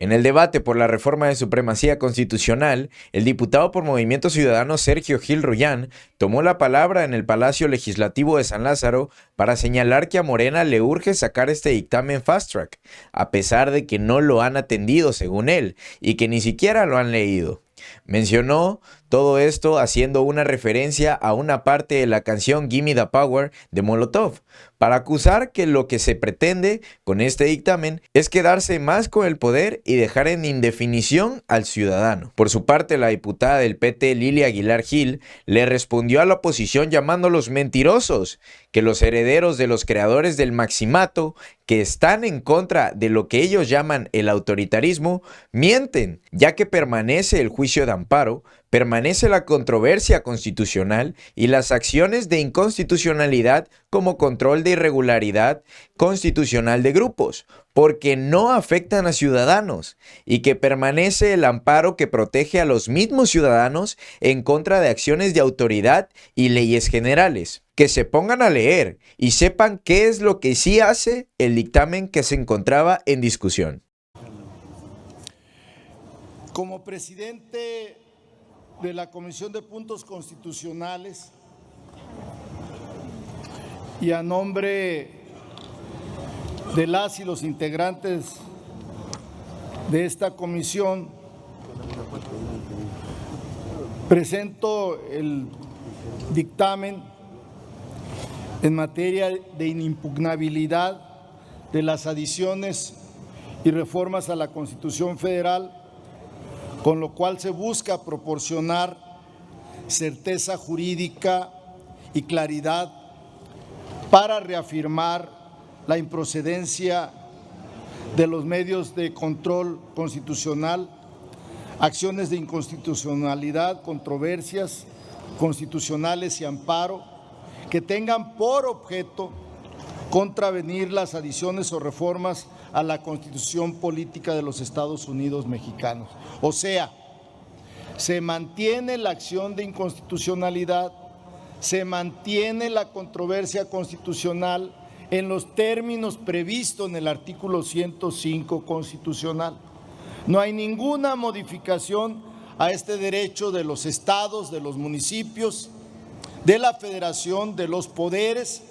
En el debate por la reforma de supremacía constitucional, el diputado por Movimiento Ciudadano Sergio Gil Rullán tomó la palabra en el Palacio Legislativo de San Lázaro para señalar que a Morena le urge sacar este dictamen fast track, a pesar de que no lo han atendido según él y que ni siquiera lo han leído. Mencionó todo esto haciendo una referencia a una parte de la canción Gimme the Power de Molotov, para acusar que lo que se pretende con este dictamen es quedarse más con el poder y dejar en indefinición al ciudadano. Por su parte, la diputada del PT Lilia Aguilar Gil le respondió a la oposición llamándolos mentirosos, que los herederos de los creadores del maximato, que están en contra de lo que ellos llaman el autoritarismo, mienten, ya que permanece el juicio de amparo, permanece la controversia constitucional y las acciones de inconstitucionalidad como control de irregularidad constitucional de grupos, porque no afectan a ciudadanos, y que permanece el amparo que protege a los mismos ciudadanos en contra de acciones de autoridad y leyes generales. Que se pongan a leer y sepan qué es lo que sí hace el dictamen que se encontraba en discusión. Como presidente de la Comisión de Puntos Constitucionales y a nombre de las y los integrantes de esta comisión, presento el dictamen en materia de inimpugnabilidad de las adiciones y reformas a la Constitución Federal, con lo cual se busca proporcionar certeza jurídica y claridad para reafirmar la improcedencia de los medios de control constitucional, acciones de inconstitucionalidad, controversias constitucionales y amparo que tengan por objeto contravenir las adiciones o reformas a la Constitución Política de los Estados Unidos mexicanos. O sea, se mantiene la acción de inconstitucionalidad, se mantiene la controversia constitucional en los términos previstos en el artículo 105 constitucional. No hay ninguna modificación a este derecho de los estados, de los municipios, de la federación, de los poderes,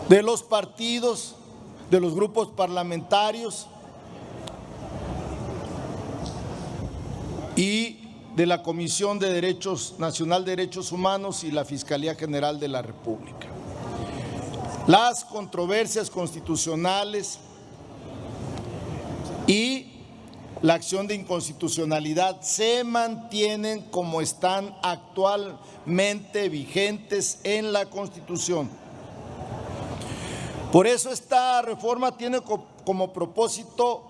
de los partidos, de los grupos parlamentarios y de la Comisión de Derechos Nacional de Derechos Humanos y la Fiscalía General de la República. Las controversias constitucionales y la acción de inconstitucionalidad se mantienen como están actualmente vigentes en la Constitución. Por eso esta reforma tiene como propósito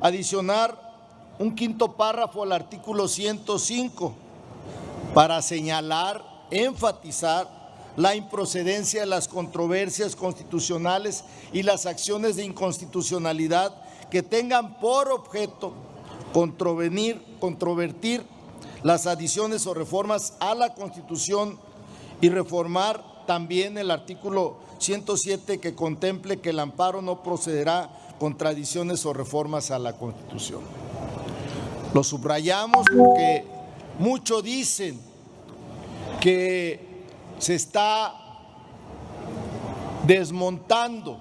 adicionar un quinto párrafo al artículo 105 para señalar, enfatizar la improcedencia de las controversias constitucionales y las acciones de inconstitucionalidad que tengan por objeto controvertir las adiciones o reformas a la Constitución y reformar también el artículo 107 que contemple que el amparo no procederá contra adiciones o reformas a la Constitución. Lo subrayamos porque muchos dicen que se está desmontando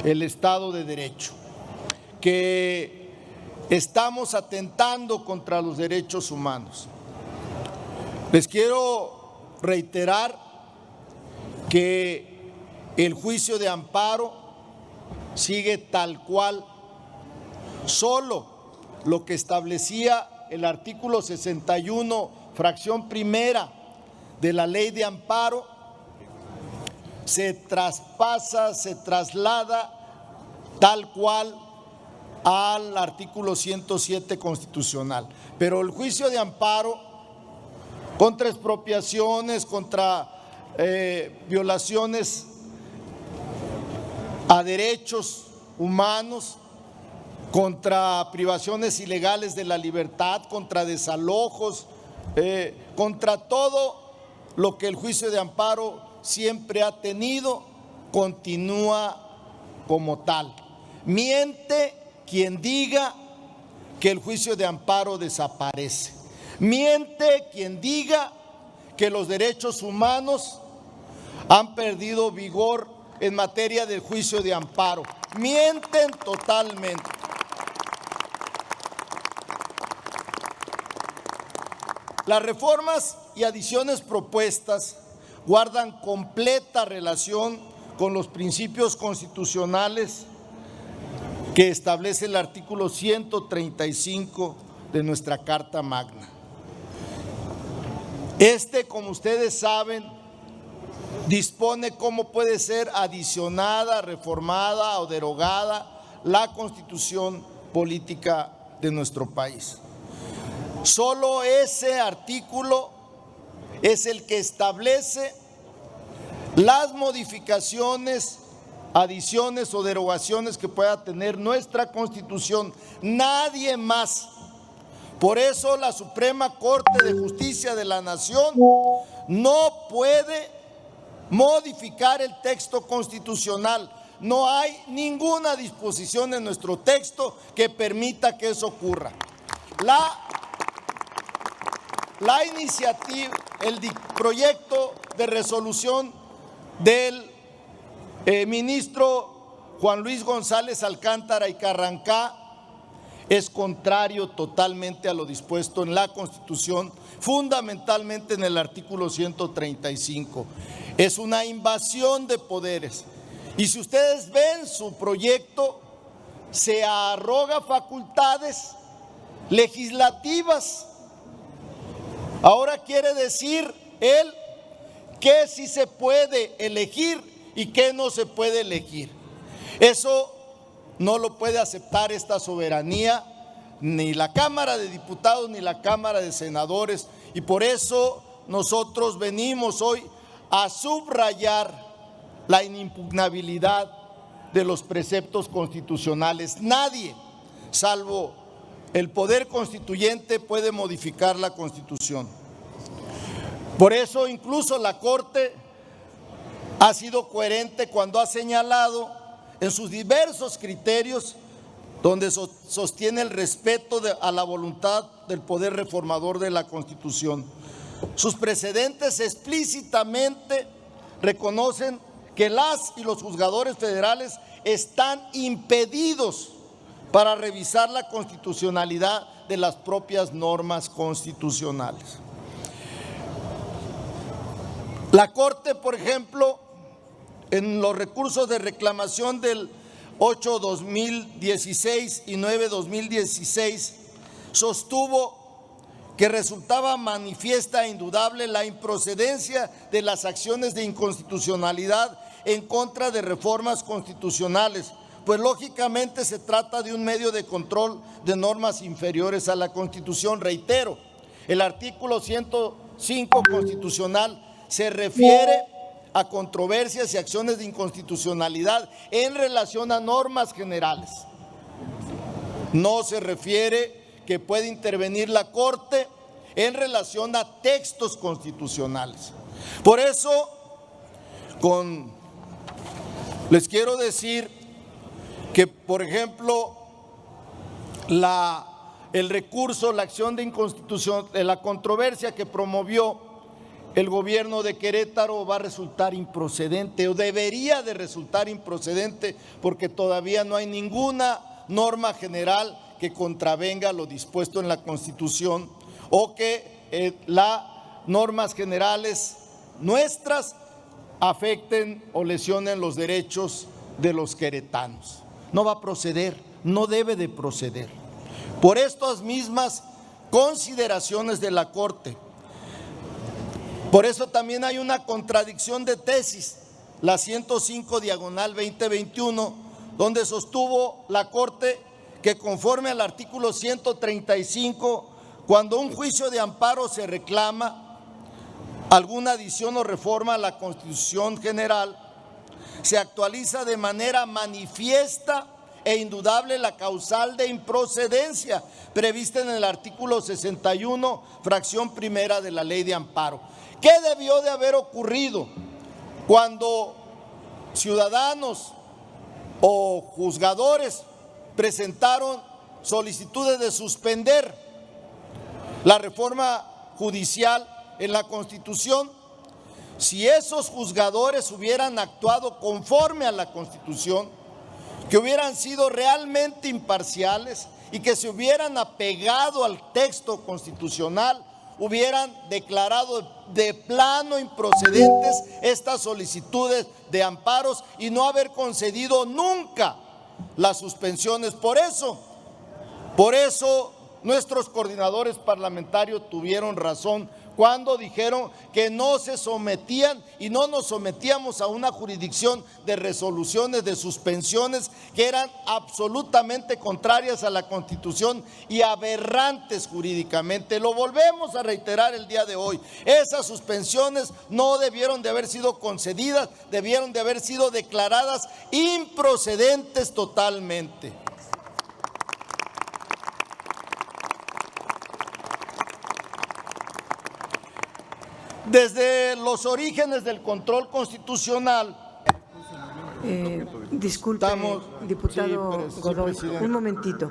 el Estado de Derecho, que estamos atentando contra los derechos humanos. Les quiero reiterar que el juicio de amparo sigue tal cual, solo lo que establecía el artículo 61, fracción primera de la ley de amparo, se traspasa, se traslada tal cual al artículo 107 constitucional. Pero el juicio de amparo contra expropiaciones, contra violaciones a derechos humanos, contra privaciones ilegales de la libertad, contra desalojos, contra todo lo que el juicio de amparo siempre ha tenido, continúa como tal. Miente quien diga que el juicio de amparo desaparece. Miente quien diga que los derechos humanos han perdido vigor en materia del juicio de amparo. Mienten totalmente. Las reformas y adiciones propuestas guardan completa relación con los principios constitucionales que establece el artículo 135 de nuestra Carta Magna. Como ustedes saben, dispone cómo puede ser adicionada, reformada o derogada la Constitución política de nuestro país. Solo ese artículo es el que establece las modificaciones, adiciones o derogaciones que pueda tener nuestra Constitución. Nadie más. Por eso la Suprema Corte de Justicia de la Nación no puede modificar el texto constitucional. No hay ninguna disposición en nuestro texto que permita que eso ocurra. La iniciativa, el proyecto de resolución del ministro Juan Luis González Alcántara y Carrancá es contrario totalmente a lo dispuesto en la Constitución, fundamentalmente en el artículo 135. Es una invasión de poderes. Y si ustedes ven su proyecto, se arroga facultades legislativas. Ahora quiere decir él que sí se puede elegir y que no se puede elegir. Eso no lo puede aceptar esta soberanía, ni la Cámara de Diputados ni la Cámara de Senadores, y por eso nosotros venimos hoy a subrayar la inimpugnabilidad de los preceptos constitucionales. Nadie, salvo el Poder Constituyente, puede modificar la Constitución. Por eso incluso la Corte ha sido coherente cuando ha señalado en sus diversos criterios donde sostiene el respeto a la voluntad del poder reformador de la Constitución. Sus precedentes explícitamente reconocen que las y los juzgadores federales están impedidos para revisar la constitucionalidad de las propias normas constitucionales. La Corte, por ejemplo, en los recursos de reclamación del 8/2016 y 9/2016, sostuvo que resultaba manifiesta e indudable la improcedencia de las acciones de inconstitucionalidad en contra de reformas constitucionales, pues lógicamente se trata de un medio de control de normas inferiores a la Constitución. Reitero, el artículo 105 constitucional se refiere a controversias y acciones de inconstitucionalidad en relación a normas generales. No se refiere que puede intervenir la Corte en relación a textos constitucionales. Por eso, les quiero decir que, por ejemplo, el recurso, la acción de inconstitución, la controversia que promovió el gobierno de Querétaro va a resultar improcedente, o debería de resultar improcedente, porque todavía no hay ninguna norma general que contravenga lo dispuesto en la Constitución, o que las normas generales nuestras afecten o lesionen los derechos de los queretanos. No va a proceder, no debe de proceder. Por estas mismas consideraciones de la Corte. Por eso también hay una contradicción de tesis, la 105/2021, donde sostuvo la Corte que conforme al artículo 135, cuando un juicio de amparo se reclama alguna adición o reforma a la Constitución General, se actualiza de manera manifiesta e indudable la causal de improcedencia prevista en el artículo 61, fracción primera de la Ley de Amparo. ¿Qué debió de haber ocurrido cuando ciudadanos o juzgadores presentaron solicitudes de suspender la reforma judicial en la Constitución. Si esos juzgadores hubieran actuado conforme a la Constitución, que hubieran sido realmente imparciales y que se hubieran apegado al texto constitucional, hubieran declarado de plano improcedentes estas solicitudes de amparos y no haber concedido nunca las suspensiones. Por eso nuestros coordinadores parlamentarios tuvieron razón cuando dijeron que no se sometían y no nos sometíamos a una jurisdicción de resoluciones de suspensiones que eran absolutamente contrarias a la Constitución y aberrantes jurídicamente. Lo volvemos a reiterar el día de hoy. Esas suspensiones no debieron de haber sido concedidas, debieron de haber sido declaradas improcedentes totalmente. Desde los orígenes del control constitucional. Disculpe, diputado sí, Godoy, presidente. un momentito.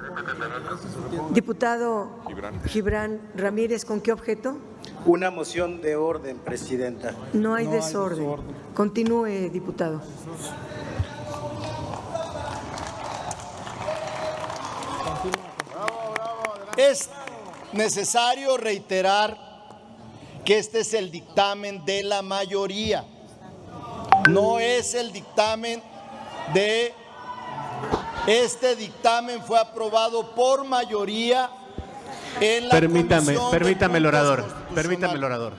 Diputado Gibran Ramírez, ¿con qué objeto? Una moción de orden, presidenta. No hay No hay desorden. desorden. Continúe, diputado. Es necesario reiterar que este es el dictamen de la mayoría, no es el dictamen de… Este dictamen fue aprobado por mayoría en la Comisión de Permítame el Puntos orador, Constitucionales. permítame el orador.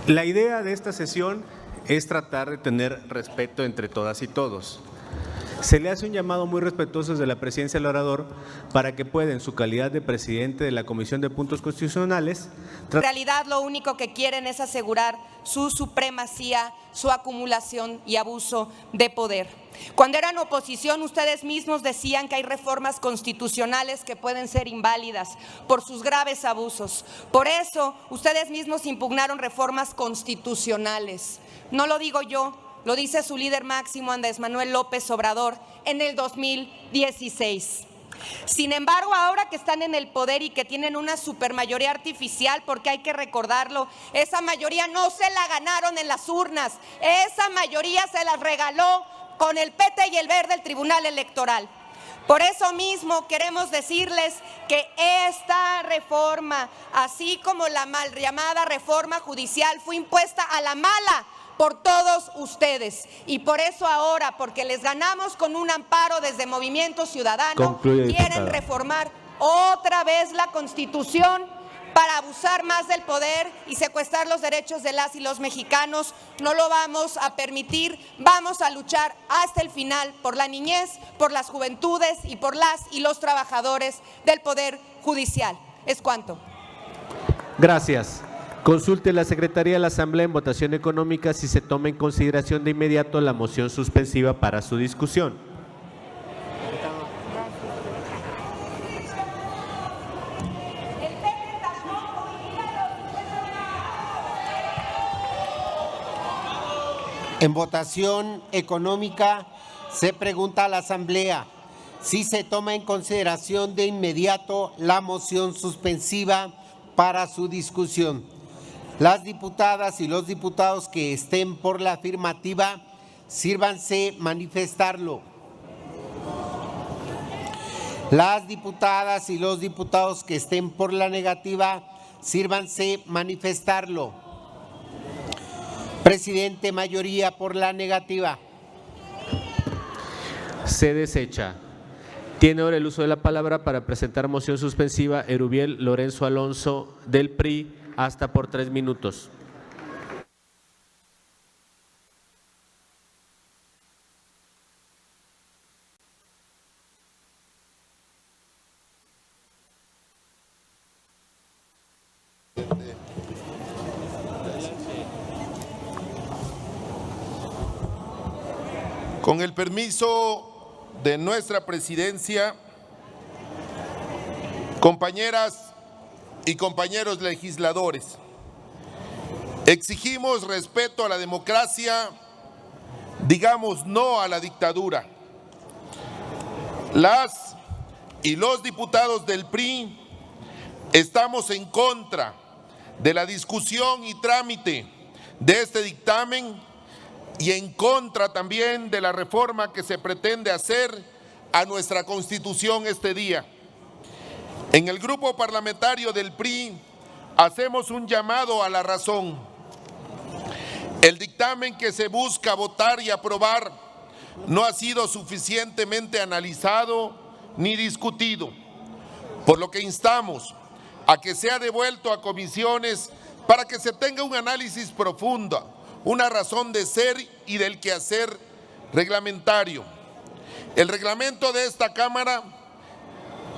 La idea de esta sesión es tratar de tener respeto entre todas y todos. Se le hace un llamado muy respetuoso desde la presidencia del orador para que pueda, en su calidad de presidente de la Comisión de Puntos Constitucionales, En realidad lo único que quieren es asegurar su supremacía, su acumulación y abuso de poder. Cuando eran oposición, ustedes mismos decían que hay reformas constitucionales que pueden ser inválidas por sus graves abusos. Por eso, ustedes mismos impugnaron reformas constitucionales. No lo digo yo. Lo dice su líder máximo, Andrés Manuel López Obrador, en el 2016. Sin embargo, ahora que están en el poder y que tienen una supermayoría artificial, porque hay que recordarlo, esa mayoría no se la ganaron en las urnas, esa mayoría se las regaló con el PT y el Verde el Tribunal Electoral. Por eso mismo queremos decirles que esta reforma, así como la mal llamada reforma judicial, fue impuesta a la mala por todos ustedes, y por eso ahora, porque les ganamos con un amparo desde Movimiento Ciudadano, Concluye, quieren diputada. reformar otra vez la Constitución para abusar más del poder y secuestrar los derechos de las y los mexicanos. No lo vamos a permitir. Vamos a luchar hasta el final por la niñez, por las juventudes y por las y los trabajadores del Poder Judicial. Es cuanto. Gracias. Consulte la Secretaría de la Asamblea en votación económica si se toma en consideración de inmediato la moción suspensiva para su discusión. En votación económica se pregunta a la Asamblea si se toma en consideración de inmediato la moción suspensiva para su discusión. Las diputadas y los diputados que estén por la afirmativa, sírvanse manifestarlo. Las diputadas y los diputados que estén por la negativa, sírvanse manifestarlo. Presidente, mayoría por la negativa. Se desecha. Tiene ahora el uso de la palabra para presentar moción suspensiva Erubiel Lorenzo Alonso del PRI, hasta por 3 minutos. Con el permiso de nuestra presidencia, compañeras y compañeros legisladores, exigimos respeto a la democracia, digamos no a la dictadura. Las y los diputados del PRI estamos en contra de la discusión y trámite de este dictamen y en contra también de la reforma que se pretende hacer a nuestra Constitución este día. En el grupo parlamentario del PRI hacemos un llamado a la razón. El dictamen que se busca votar y aprobar no ha sido suficientemente analizado ni discutido, por lo que instamos a que sea devuelto a comisiones para que se tenga un análisis profundo, una razón de ser y del quehacer reglamentario. El reglamento de esta Cámara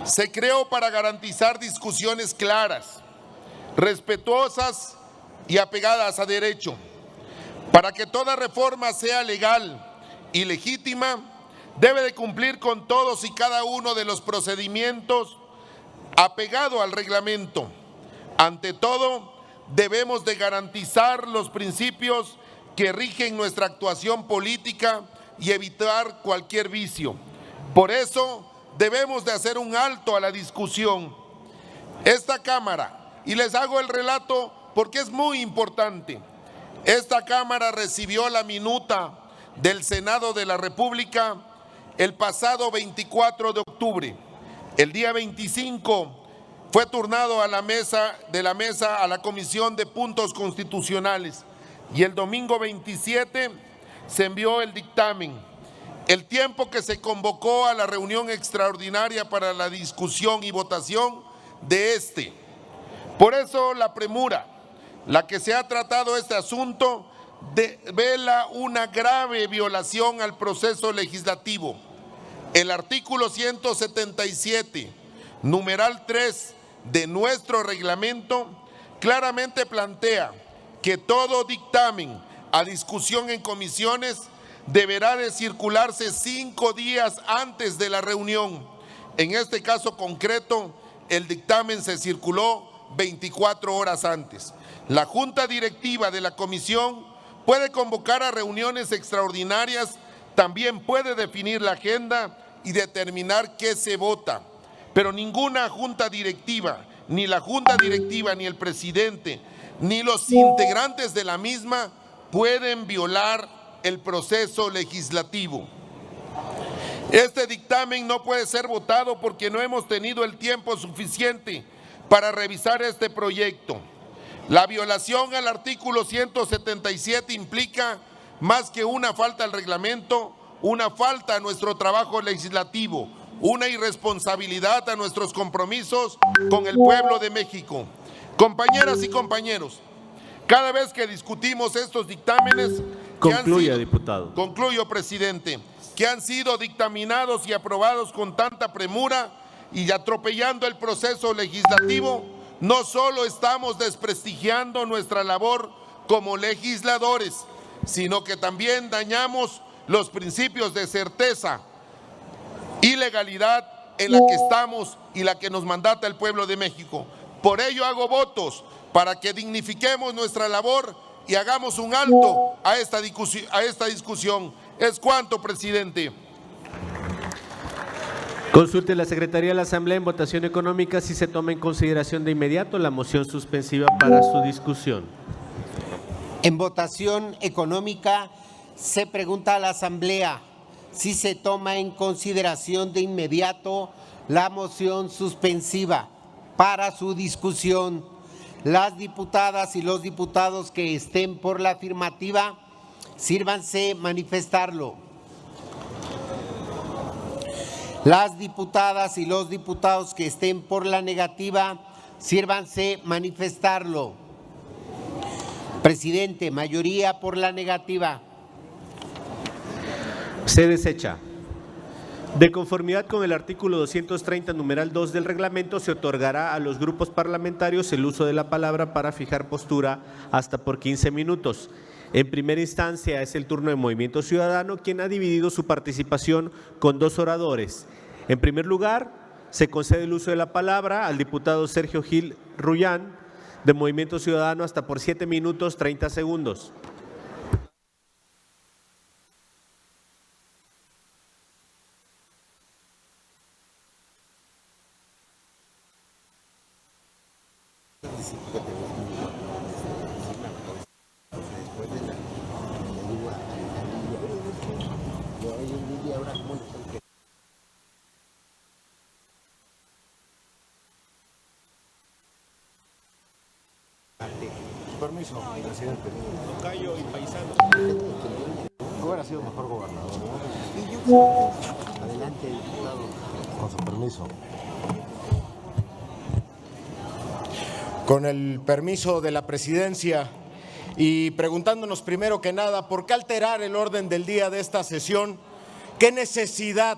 se creó para garantizar discusiones claras, respetuosas y apegadas a derecho. Para que toda reforma sea legal y legítima, debe de cumplir con todos y cada uno de los procedimientos apegado al reglamento. Ante todo, debemos de garantizar los principios que rigen nuestra actuación política y evitar cualquier vicio. Por eso, debemos de hacer un alto a la discusión. Esta Cámara, y les hago el relato porque es muy importante, esta Cámara recibió la minuta del Senado de la República el pasado 24 de octubre. El día 25 fue turnado a la mesa a la Comisión de Puntos Constitucionales y el domingo 27 se envió el dictamen. El tiempo que se convocó a la reunión extraordinaria para la discusión y votación de este. Por eso la premura, la que se ha tratado este asunto, devela una grave violación al proceso legislativo. El artículo 177, numeral 3 de nuestro reglamento, claramente plantea que todo dictamen a discusión en comisiones deberá de circularse 5 días antes de la reunión. En este caso concreto, el dictamen se circuló 24 horas antes. La Junta Directiva de la Comisión puede convocar a reuniones extraordinarias, también puede definir la agenda y determinar qué se vota. Pero ninguna Junta Directiva, ni la Junta Directiva, ni el presidente, ni los integrantes de la misma pueden violar el proceso legislativo. Este dictamen no puede ser votado porque no hemos tenido el tiempo suficiente para revisar este proyecto. La violación al artículo 177 implica más que una falta al reglamento, una falta a nuestro trabajo legislativo, una irresponsabilidad a nuestros compromisos con el pueblo de México. Compañeras y compañeros, cada vez que discutimos estos dictámenes, diputado. Concluyo, presidente, que han sido dictaminados y aprobados con tanta premura y atropellando el proceso legislativo, no solo estamos desprestigiando nuestra labor como legisladores, sino que también dañamos los principios de certeza y legalidad en la que estamos y la que nos mandata el pueblo de México. Por ello hago votos para que dignifiquemos nuestra labor y hagamos un alto a esta discusión. Es cuanto, presidente. Consulte la Secretaría de la Asamblea en votación económica si se toma en consideración de inmediato la moción suspensiva para su discusión. En votación económica se pregunta a la Asamblea si se toma en consideración de inmediato la moción suspensiva para su discusión. Las diputadas y los diputados que estén por la afirmativa, sírvanse manifestarlo. Las diputadas y los diputados que estén por la negativa, sírvanse manifestarlo. Presidente, mayoría por la negativa. Se desecha. De conformidad con el artículo 230, numeral 2 del reglamento, se otorgará a los grupos parlamentarios el uso de la palabra para fijar postura hasta por 15 minutos. En primera instancia es el turno de Movimiento Ciudadano, quien ha dividido su participación con 2 oradores. En primer lugar, se concede el uso de la palabra al diputado Sergio Gil Rullán, de Movimiento Ciudadano, hasta por 7 minutos 30 segundos. Permiso, presidente. Tocayo y paisano. Hubiera sido mejor gobernador, ¿no? Adelante, diputado. Con su permiso. Con el permiso de la presidencia y preguntándonos primero que nada, ¿por qué alterar el orden del día de esta sesión? ¿Qué necesidad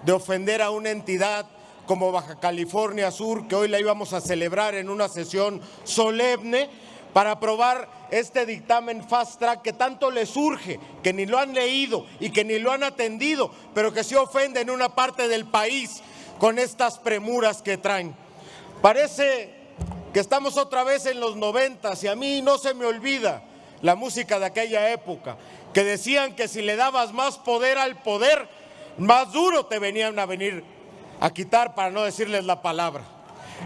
de ofender a una entidad como Baja California Sur, que hoy la íbamos a celebrar en una sesión solemne, para aprobar este dictamen fast track que tanto les urge, que ni lo han leído y que ni lo han atendido, pero que se ofenden en una parte del país con estas premuras que traen? Parece que estamos otra vez en los 90s y a mí no se me olvida la música de aquella época, que decían que si le dabas más poder al poder, más duro te venían a venir a quitar, para no decirles la palabra.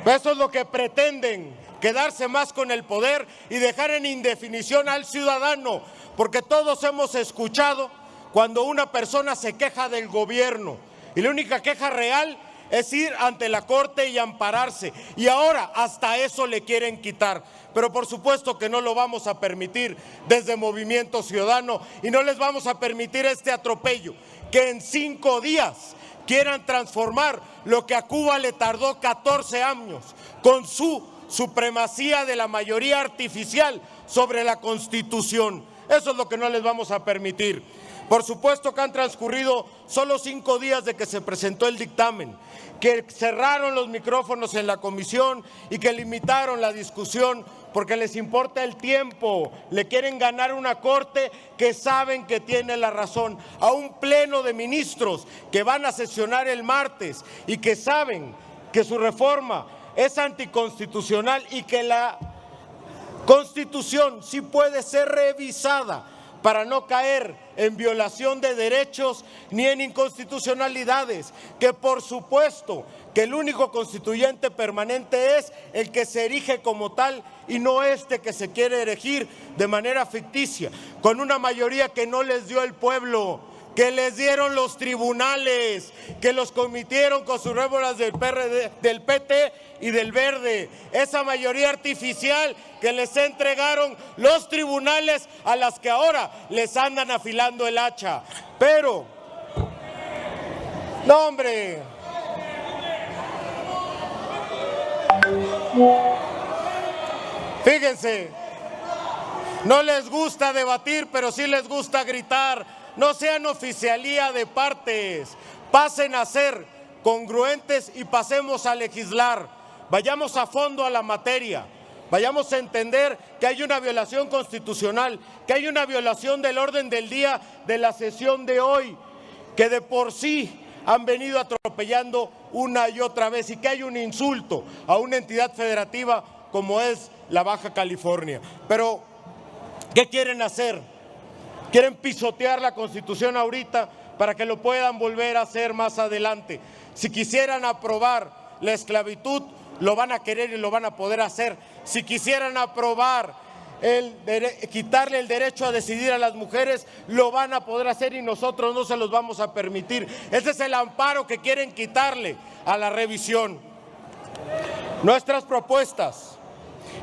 Eso es lo que pretenden, quedarse más con el poder y dejar en indefinición al ciudadano, porque todos hemos escuchado cuando una persona se queja del gobierno y la única queja real es ir ante la corte y ampararse, y ahora hasta eso le quieren quitar. Pero por supuesto que no lo vamos a permitir desde Movimiento Ciudadano y no les vamos a permitir este atropello, que en 5 días quieran transformar lo que a Cuba le tardó 14 años con su supremacía de la mayoría artificial sobre la Constitución. Eso es lo que no les vamos a permitir. Por supuesto que han transcurrido solo 5 días de que se presentó el dictamen, que cerraron los micrófonos en la comisión y que limitaron la discusión porque les importa el tiempo, le quieren ganar una corte que saben que tiene la razón, a un pleno de ministros que van a sesionar el martes y que saben que su reforma es anticonstitucional y que la Constitución sí puede ser revisada para no caer en violación de derechos ni en inconstitucionalidades, que por supuesto que el único constituyente permanente es el que se erige como tal y no este que se quiere erigir de manera ficticia, con una mayoría que no les dio el pueblo, que les dieron los tribunales, que los cometieron con sus rémoras del PRD, del PT y del Verde, esa mayoría artificial que les entregaron los tribunales a las que ahora les andan afilando el hacha. Pero, no hombre, fíjense, no les gusta debatir, pero sí les gusta gritar. No sean oficialía de partes, pasen a ser congruentes y pasemos a legislar. Vayamos a fondo a la materia, vayamos a entender que hay una violación constitucional, que hay una violación del orden del día de la sesión de hoy, que de por sí han venido atropellando una y otra vez y que hay un insulto a una entidad federativa como es la Baja California. Pero, ¿qué quieren hacer? Quieren pisotear la Constitución ahorita para que lo puedan volver a hacer más adelante. Si quisieran aprobar la esclavitud, lo van a querer y lo van a poder hacer. Si quisieran aprobar quitarle el derecho a decidir a las mujeres, lo van a poder hacer y nosotros no se los vamos a permitir. Ese es el amparo que quieren quitarle a la revisión. Nuestras propuestas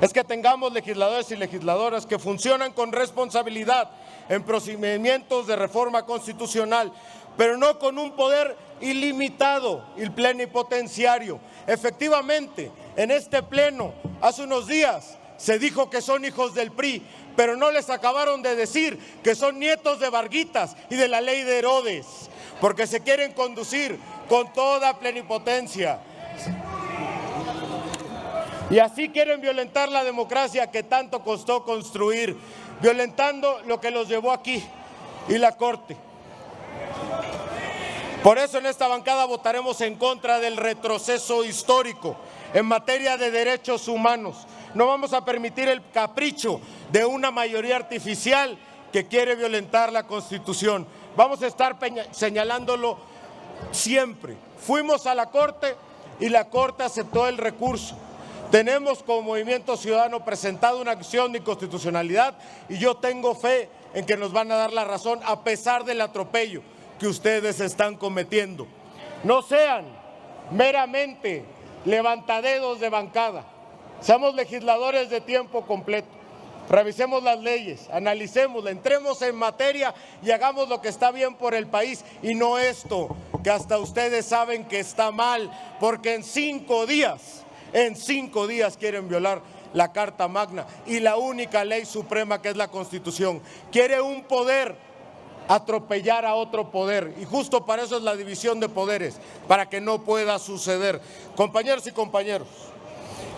es que tengamos legisladores y legisladoras que funcionan con responsabilidad en procedimientos de reforma constitucional, pero no con un poder ilimitado y plenipotenciario. Efectivamente, en este pleno, hace unos días, se dijo que son hijos del PRI, pero no les acabaron de decir que son nietos de Varguitas y de la ley de Herodes, porque se quieren conducir con toda plenipotencia. Y así quieren violentar la democracia que tanto costó construir, violentando lo que los llevó aquí y la Corte. Por eso en esta bancada votaremos en contra del retroceso histórico en materia de derechos humanos. No vamos a permitir el capricho de una mayoría artificial que quiere violentar la Constitución. Vamos a estar señalándolo siempre. Fuimos a la Corte y la Corte aceptó el recurso. Tenemos como Movimiento Ciudadano presentado una acción de inconstitucionalidad y yo tengo fe en que nos van a dar la razón a pesar del atropello que ustedes están cometiendo. No sean meramente levantadedos de bancada, seamos legisladores de tiempo completo. Revisemos las leyes, analicémoslas, entremos en materia y hagamos lo que está bien por el país y no esto que hasta ustedes saben que está mal, porque en 5 días quieren violar la Carta Magna y la única ley suprema que es la Constitución. Quiere un poder atropellar a otro poder y justo para eso es la división de poderes, para que no pueda suceder. Compañeros y compañeros,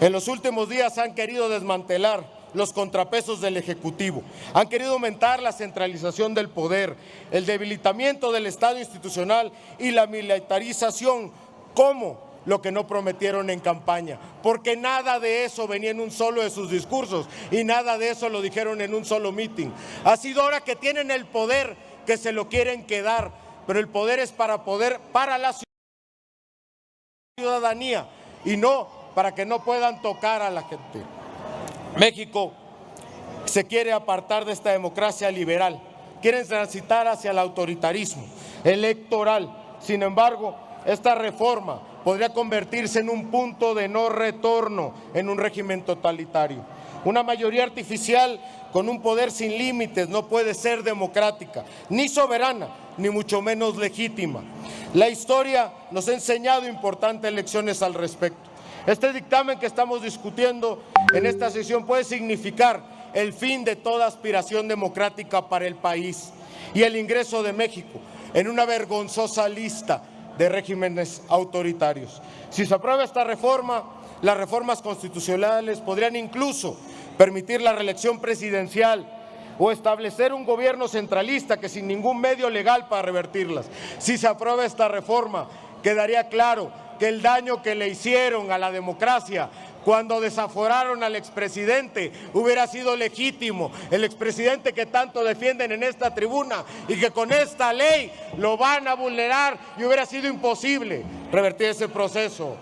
en los últimos días han querido desmantelar los contrapesos del Ejecutivo, han querido aumentar la centralización del poder, el debilitamiento del Estado institucional y la militarización, como lo que no prometieron en campaña, porque nada de eso venía en un solo de sus discursos y nada de eso lo dijeron en un solo mitin. Ha sido ahora que tienen el poder que se lo quieren quedar, pero el poder es para la ciudadanía y no para que no puedan tocar a la gente. México se quiere apartar de esta democracia liberal, quieren transitar hacia el autoritarismo electoral. Sin embargo, esta reforma podría convertirse en un punto de no retorno en un régimen totalitario. Una mayoría artificial con un poder sin límites no puede ser democrática, ni soberana, ni mucho menos legítima. La historia nos ha enseñado importantes lecciones al respecto. Este dictamen que estamos discutiendo en esta sesión puede significar el fin de toda aspiración democrática para el país y el ingreso de México en una vergonzosa lista de regímenes autoritarios. Si se aprueba esta reforma, las reformas constitucionales podrían incluso permitir la reelección presidencial o establecer un gobierno centralista que sin ningún medio legal para revertirlas. Si se aprueba esta reforma, quedaría claro que el daño que le hicieron a la democracia cuando desaforaron al expresidente hubiera sido legítimo, el expresidente que tanto defienden en esta tribuna y que con esta ley lo van a vulnerar y hubiera sido imposible revertir ese proceso.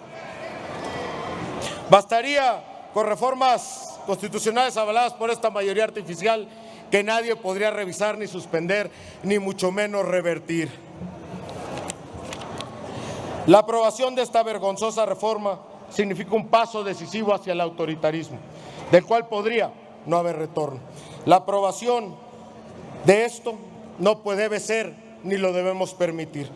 Bastaría con reformas constitucionales avaladas por esta mayoría artificial que nadie podría revisar ni suspender, ni mucho menos revertir. La aprobación de esta vergonzosa reforma significa un paso decisivo hacia el autoritarismo, del cual podría no haber retorno. La aprobación de esto no debe ser ni lo debemos permitir.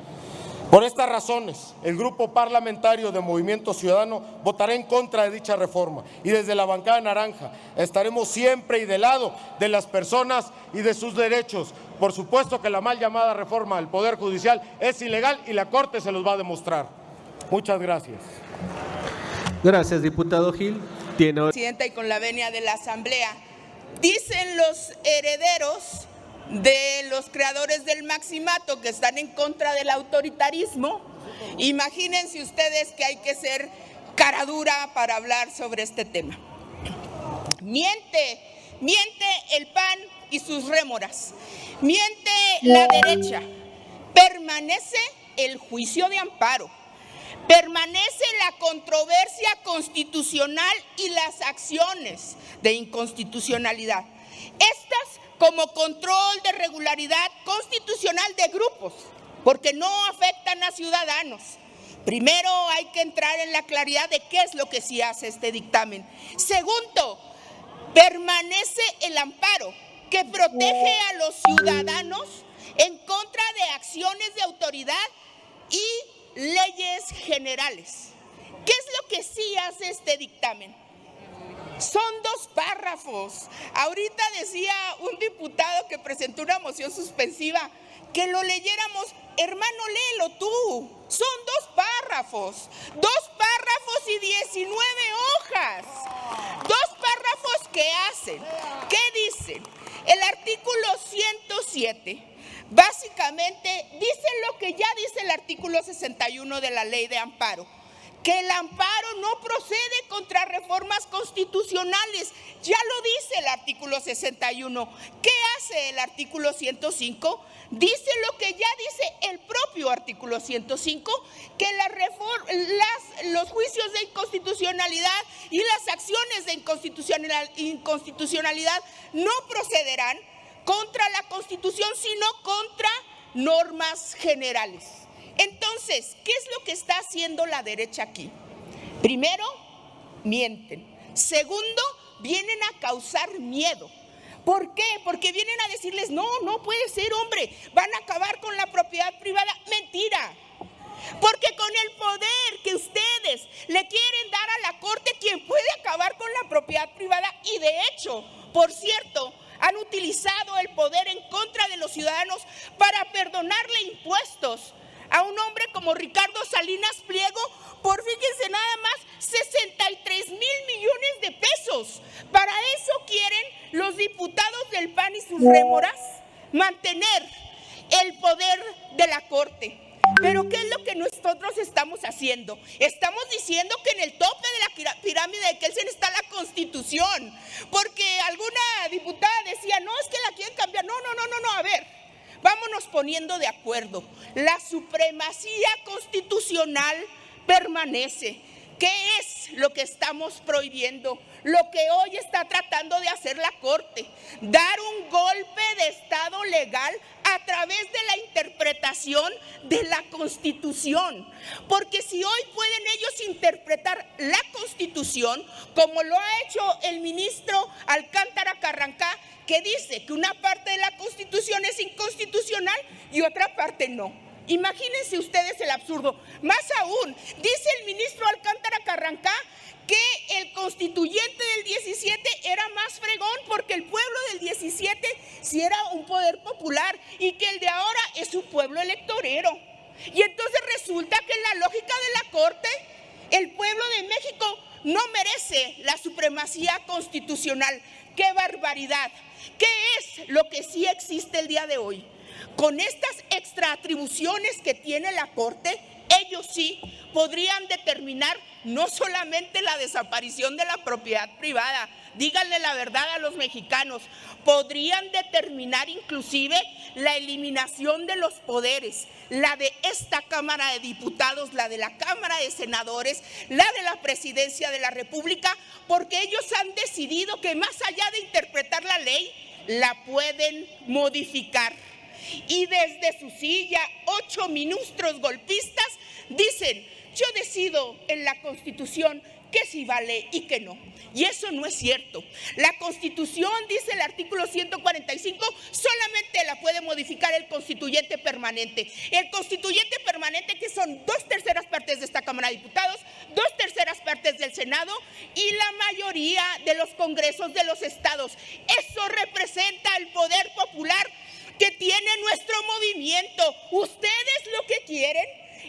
Por estas razones, el Grupo Parlamentario de Movimiento Ciudadano votará en contra de dicha reforma y desde la bancada naranja estaremos siempre y del lado de las personas y de sus derechos. Por supuesto que la mal llamada reforma del Poder Judicial es ilegal y la Corte se los va a demostrar. Muchas gracias. Gracias, diputado Gil. Presidenta, y con la venia de la Asamblea, dicen los herederos de los creadores del maximato que están en contra del autoritarismo. Imagínense ustedes que hay que ser cara dura para hablar sobre este tema. Miente el PAN y sus rémoras, miente la derecha, permanece el juicio de amparo, permanece la controversia constitucional y las acciones de inconstitucionalidad. Estas como control de regularidad constitucional de grupos, porque no afectan a ciudadanos. Primero hay que entrar en la claridad de qué es lo que sí hace este dictamen. Segundo, permanece el amparo que protege a los ciudadanos en contra de acciones de autoridad y leyes generales. ¿Qué es lo que sí hace este dictamen? Son 2 párrafos. Ahorita decía un diputado que presentó una moción suspensiva que lo leyéramos. Hermano, léelo tú. Son 2 párrafos. 2 párrafos y 19 hojas. 2 párrafos que hacen. ¿Qué dicen? El artículo 107 básicamente dice lo que ya dice el artículo 61 de la Ley de Amparo, que el amparo no procede contra reformas constitucionales. Ya lo dice el artículo 61. ¿Qué hace el artículo 105? Dice lo que ya dice el propio artículo 105, que las los juicios de inconstitucionalidad y las acciones de inconstitucionalidad no procederán contra la Constitución, sino contra normas generales. Entonces, ¿qué es lo que está haciendo la derecha aquí? Primero, mienten. Segundo, vienen a causar miedo. ¿Por qué? Porque vienen a decirles, no puede ser, hombre, van a acabar con la propiedad privada. Mentira. Porque con el poder que ustedes le quieren dar a la Corte, quien puede acabar con la propiedad privada, y de hecho, por cierto, han utilizado el poder en contra de los ciudadanos para perdonarle impuestos a un hombre como Ricardo Salinas Pliego por, fíjense nada más, 63 mil millones de pesos. Para eso quieren los diputados del PAN y sus rémoras mantener el poder de la Corte. Pero ¿qué es lo que nosotros estamos haciendo? Estamos diciendo que en el tope de la pirámide de Kelsen está la Constitución, porque alguna diputada decía, no, es que la quieren cambiar. No, a ver, vámonos poniendo de acuerdo. La supremacía constitucional permanece. ¿Qué es lo que estamos prohibiendo? Lo que hoy está tratando de hacer la Corte, dar un golpe de Estado legal a través de la interpretación de la Constitución. Porque si hoy pueden ellos interpretar la Constitución, como lo ha hecho el ministro Alcántara Carrancá, que dice que una parte de la Constitución es inconstitucional y otra parte no. Imagínense ustedes el absurdo. Más aún, dice el ministro Alcántara Carrancá que el constituyente del 17 era más fregón porque el pueblo del 17 sí era un poder popular y que el de ahora es un pueblo electorero. Y entonces resulta que en la lógica de la Corte, el pueblo de México no merece la supremacía constitucional. ¡Qué barbaridad! ¿Qué es lo que sí existe el día de hoy? Con estas extraatribuciones que tiene la Corte, ellos sí podrían determinar no solamente la desaparición de la propiedad privada, díganle la verdad a los mexicanos, podrían determinar inclusive la eliminación de los poderes, la de esta Cámara de Diputados, la de la Cámara de Senadores, la de la Presidencia de la República, porque ellos han decidido que más allá de interpretar la ley, la pueden modificar. Y desde su silla, 8 ministros golpistas dicen, yo decido en la Constitución que sí vale y que no. Y eso no es cierto. La Constitución, dice el artículo 145, solamente la puede modificar el constituyente permanente. El constituyente permanente, que son 2/3 partes de esta Cámara de Diputados, 2/3 partes del Senado y la mayoría de los congresos de los estados. Eso representa el poder popular que tiene nuestro movimiento. Ustedes lo que quieren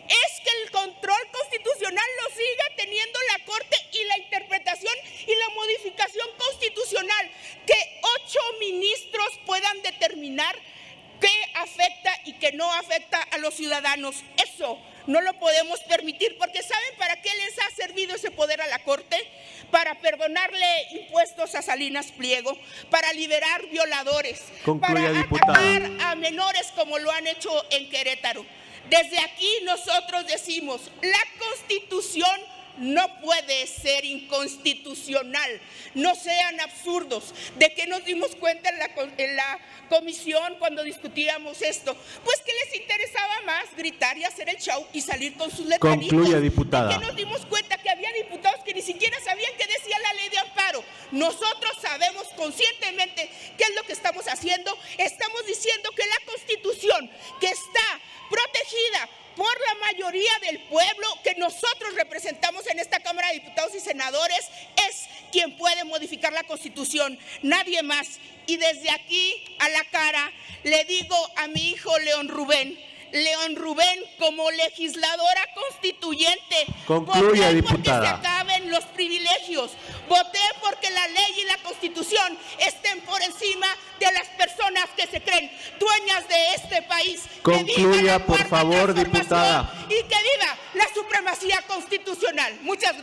es que el control constitucional lo siga teniendo la Corte y la interpretación y la modificación constitucional, que 8 ministros puedan determinar qué afecta y qué no afecta a los ciudadanos. Eso no lo podemos permitir, porque ¿saben para qué les ha servido ese poder a la Corte? Para perdonarle impuestos a Salinas Pliego, para liberar violadores, para atacar a menores como lo han hecho en Querétaro. Desde aquí nosotros decimos, la Constitución no puede ser inconstitucional. No sean absurdos. ¿De qué nos dimos cuenta en la comisión cuando discutíamos esto? Pues que les interesaba más gritar y hacer el show y salir con sus letanitos. Concluya, diputada. ¿De qué nos dimos cuenta? Que había diputados que ni siquiera sabían qué decía la ley de amparo. Nosotros sabemos conscientemente qué es lo que estamos haciendo. Estamos diciendo que la Constitución, que está protegida por la mayoría del pueblo que nosotros representamos en esta Cámara de Diputados y Senadores, es quien puede modificar la Constitución, nadie más. Y desde aquí a la cara le digo a mi hijo León Rubén, como legisladora constituyente, concluya, diputada, porque se acaben los privilegios, voté porque la ley y la Constitución estén por encima de las personas que se creen dueñas de este país. Concluya, por favor, diputada. Y que viva la supremacía constitucional. Muchas gracias.